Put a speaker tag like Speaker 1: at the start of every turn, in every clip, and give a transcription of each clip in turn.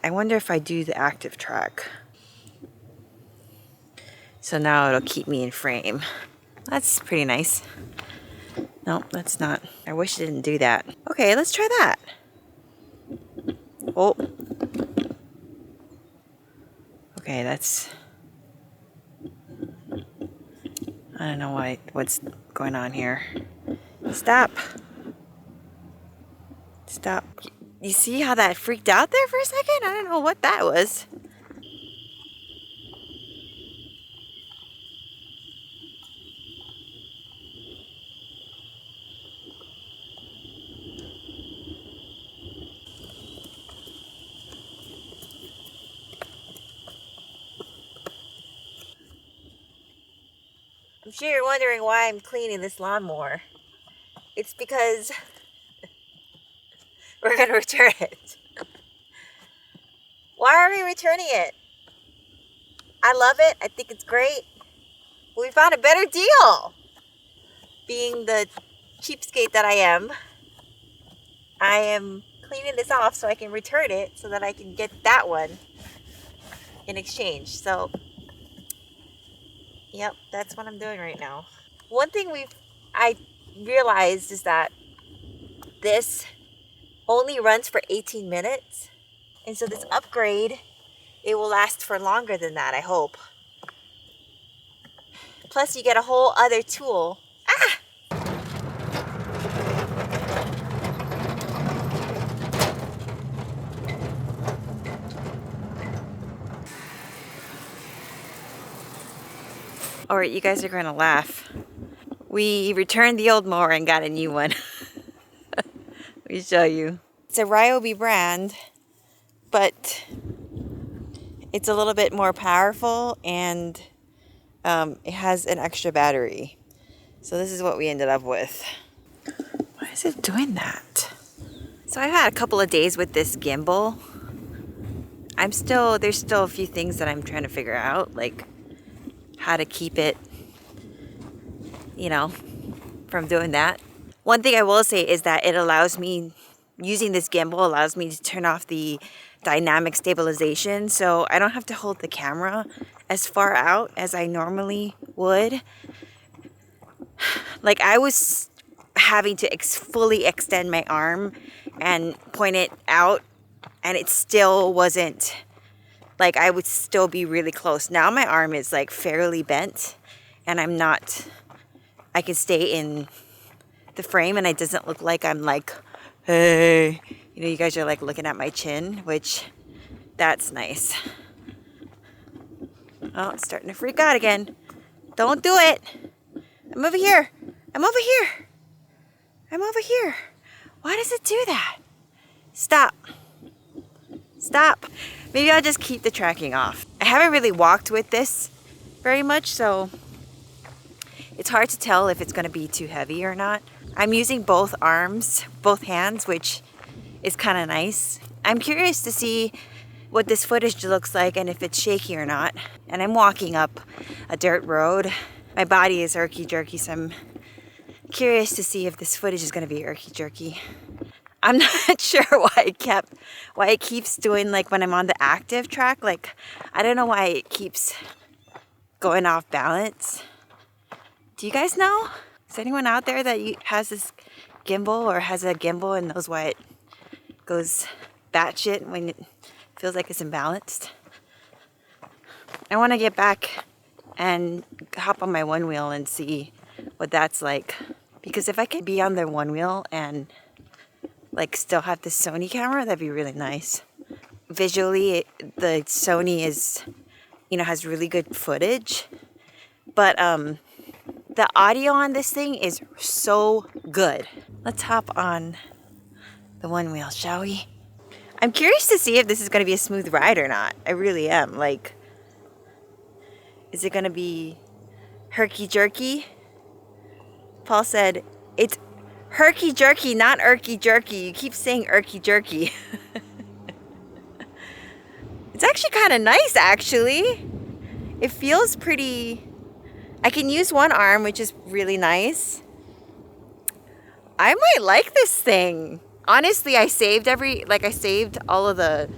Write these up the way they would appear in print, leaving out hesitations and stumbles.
Speaker 1: I wonder if I do the active track. So now it'll keep me in frame. That's pretty nice. No, that's not. I wish it didn't do that. Okay, let's try that. Oh. Okay, that's... I don't know what's going on here. Stop. Stop. You see how that freaked out there for a second? I don't know what that was. I'm sure you're wondering why I'm cleaning this lawnmower. It's because we're going to return it. Why are we returning it? I love it. I think it's great. We found a better deal. Being the cheapskate that I am cleaning this off so I can return it so that I can get that one in exchange. So, yep, that's what I'm doing right now. One thing I realized is that this only runs for 18 minutes. And so this upgrade, it will last for longer than that, I hope. Plus you get a whole other tool. Ah! Alright, you guys are gonna laugh. We returned the old mower and got a new one. Let me show you. It's a Ryobi brand, but it's a little bit more powerful and it has an extra battery. So this is what we ended up with. Why is it doing that? So I've had a couple of days with this gimbal. There's still a few things that I'm trying to figure out, like how to keep it, you know, from doing that. One thing I will say is that it allows me, using this gimbal allows me to turn off the dynamic stabilization, so I don't have to hold the camera as far out as I normally would. Like I was having to fully extend my arm and point it out, and it still wasn't, like I would still be really close. Now my arm is like fairly bent and I can stay in the frame and it doesn't look like I'm like, hey, you know, you guys are like looking at my chin, which that's nice. Oh, it's starting to freak out again. Don't do it. I'm over here. I'm over here. I'm over here. Why does it do that? Stop. Stop. Maybe I'll just keep the tracking off. I haven't really walked with this very much, so it's hard to tell if it's going to be too heavy or not. I'm using both arms, both hands, which is kind of nice. I'm curious to see what this footage looks like and if it's shaky or not. And I'm walking up a dirt road. My body is irky-jerky, so I'm curious to see if this footage is going to be irky-jerky. I'm not sure why it keeps doing, like when I'm on the active track, like I don't know why it keeps going off balance. Do you guys know? Is anyone out there that has this gimbal or has a gimbal and knows why it goes batshit when it feels like it's imbalanced? I want to get back and hop on my one wheel and see what that's like. Because if I could be on the one wheel and like still have the Sony camera, that'd be really nice. Visually, the Sony is, you know, has really good footage, but the audio on this thing is so good. Let's hop on the one wheel, shall we? I'm curious to see if this is going to be a smooth ride or not. I really am. Like, is it going to be herky-jerky? Paul said, it's herky-jerky, not irky-jerky. You keep saying irky-jerky. It's actually kind of nice, actually. It feels pretty... I can use one arm, which is really nice. I might like this thing. Honestly, I saved all of the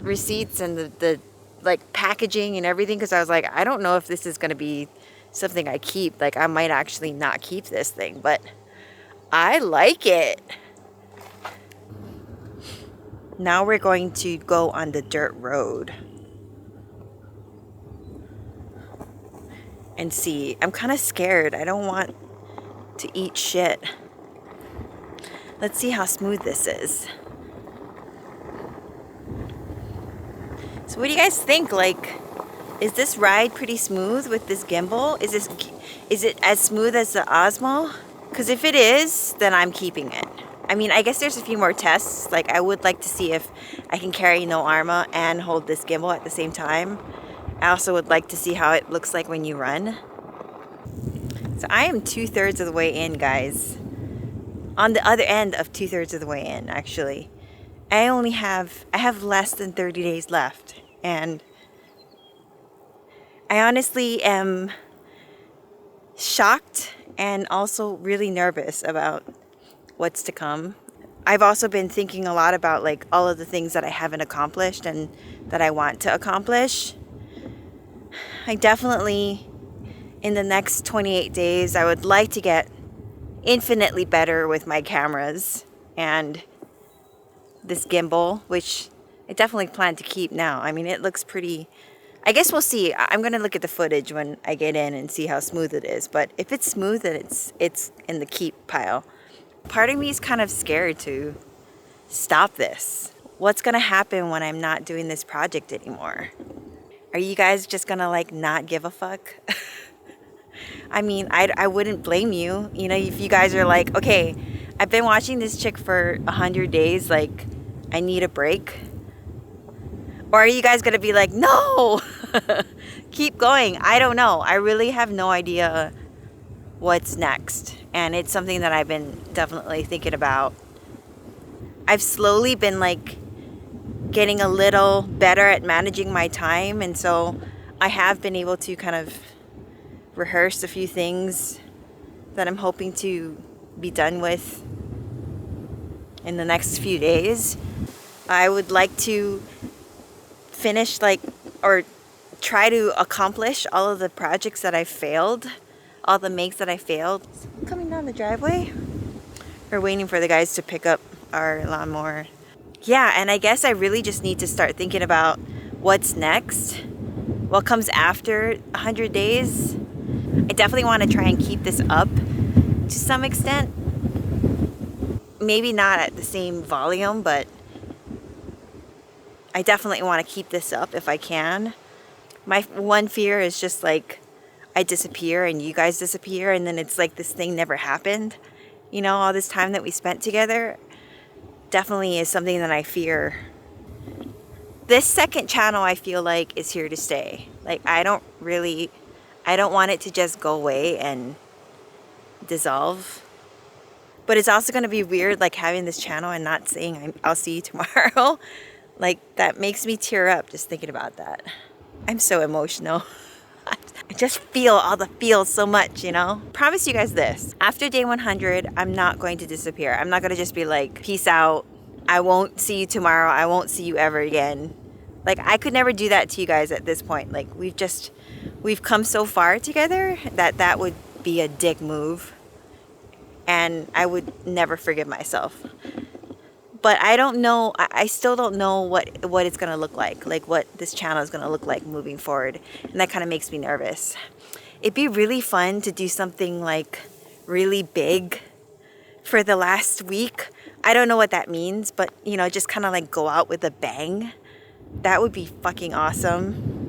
Speaker 1: receipts and the like packaging and everything, because I was like, I don't know if this is going to be something I keep. Like, I might actually not keep this thing, but I like it. Now we're going to go on the dirt road and see. I'm kind of scared. I don't want to eat shit. Let's see how smooth this is. So what do you guys think? Like, is this ride pretty smooth with this gimbal? Is it as smooth as the Osmo? Because if it is, then I'm keeping it. I mean, I guess there's a few more tests. Like, I would like to see if I can carry Noarma and hold this gimbal at the same time. I also would like to see how it looks like when you run. So I am 2/3 of the way in, guys. On the other end of 2/3 of the way in, actually. I have less than 30 days left. And I honestly am shocked and also really nervous about what's to come. I've also been thinking a lot about like all of the things that I haven't accomplished and that I want to accomplish. I definitely, in the next 28 days, I would like to get infinitely better with my cameras and this gimbal, which I definitely plan to keep now. I mean, it looks pretty. I guess we'll see. I'm gonna look at the footage when I get in and see how smooth it is. But if it's smooth, then it's in the keep pile. Part of me is kind of scared to stop this. What's gonna happen when I'm not doing this project anymore? Are you guys just gonna like not give a fuck? I mean, I wouldn't blame you. You know, if you guys are like, okay, I've been watching this chick for 100 days, like, I need a break. Or are you guys gonna be like, no, keep going? I don't know. I really have no idea what's next. And it's something that I've been definitely thinking about. I've slowly been like getting a little better at managing my time. And so I have been able to kind of rehearse a few things that I'm hoping to be done with in the next few days. I would like to finish or try to accomplish all of the projects that I failed, all the makes that I failed. Coming down the driveway. We're waiting for the guys to pick up our lawnmower. Yeah, and I guess I really just need to start thinking about what's next, what comes after 100 days. I definitely want to try and keep this up to some extent. Maybe not at the same volume, but I definitely want to keep this up if I can. My one fear is just like I disappear and you guys disappear and then it's like this thing never happened. You know, all this time that we spent together definitely is something that I fear. This second channel I feel like is here to stay. Like I don't want it to just go away and dissolve. But it's also going to be weird like having this channel and not saying I'll see you tomorrow. Like, that makes me tear up just thinking about that. I'm so emotional. I just feel all the feels so much, you know? Promise you guys this. After day 100, I'm not going to disappear. I'm not going to just be like, peace out. I won't see you tomorrow. I won't see you ever again. Like, I could never do that to you guys at this point. Like, we've come so far together that would be a dick move. And I would never forgive myself. But I don't know, I still don't know what it's going to look like what this channel is going to look like moving forward. And that kind of makes me nervous. It'd be really fun to do something like really big for the last week. I don't know what that means, but you know, just kind of like go out with a bang. That would be fucking awesome.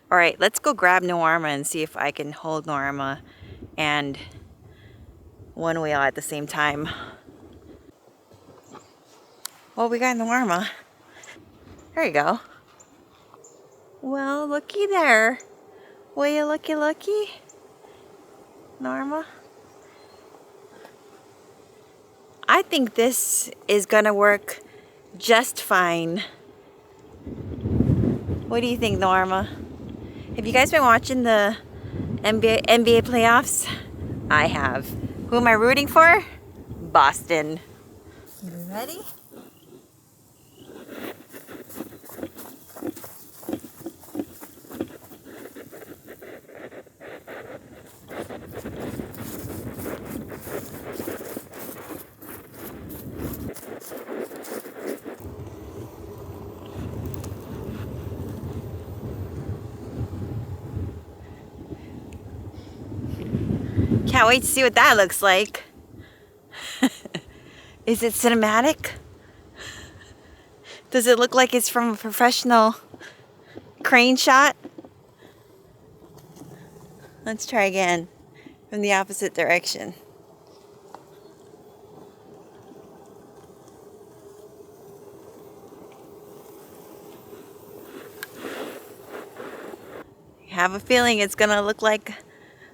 Speaker 1: All right, let's go grab Noarma and see if I can hold Norma and one wheel at the same time. Well, we got Noarma. There you go. Well, looky there. Will you looky? Norma? I think this is gonna work just fine. What do you think, Norma? Have you guys been watching the NBA playoffs? I have. Who am I rooting for? Boston. You ready? Can't wait to see what that looks like. Is it cinematic? Does it look like it's from a professional crane shot? Let's try again from the opposite direction. I have a feeling it's gonna look like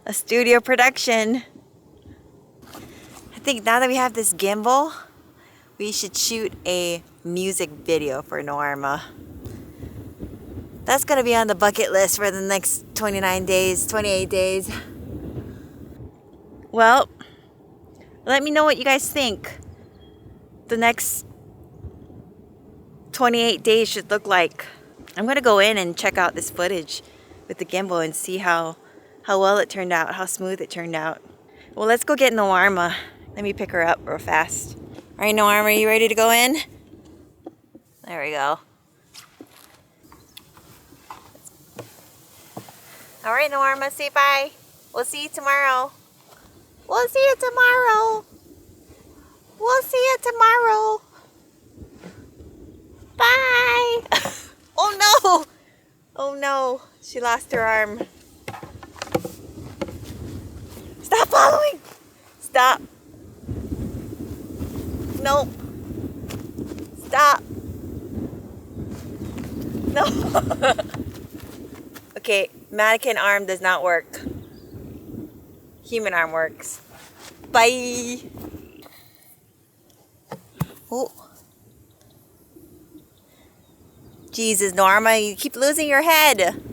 Speaker 1: a studio production. I think now that we have this gimbal, we should shoot a music video for Norma. That's gonna be on the bucket list for the next 29 days, 28 days. Well, let me know what you guys think the next 28 days should look like. I'm gonna go in and check out this footage with the gimbal and see how well it turned out, how smooth it turned out. Well, let's go get Noarma. Let me pick her up real fast. All right, Noarma, are you ready to go in? There we go. All right, Norma, say bye. We'll see you tomorrow. We'll see you tomorrow. We'll see you tomorrow. Bye. Oh no. Oh no. She lost her arm. Stop following. Stop. No. Stop. No. Okay, mannequin arm does not work. Human arm works. Bye. Oh. Jesus, Norma, you keep losing your head.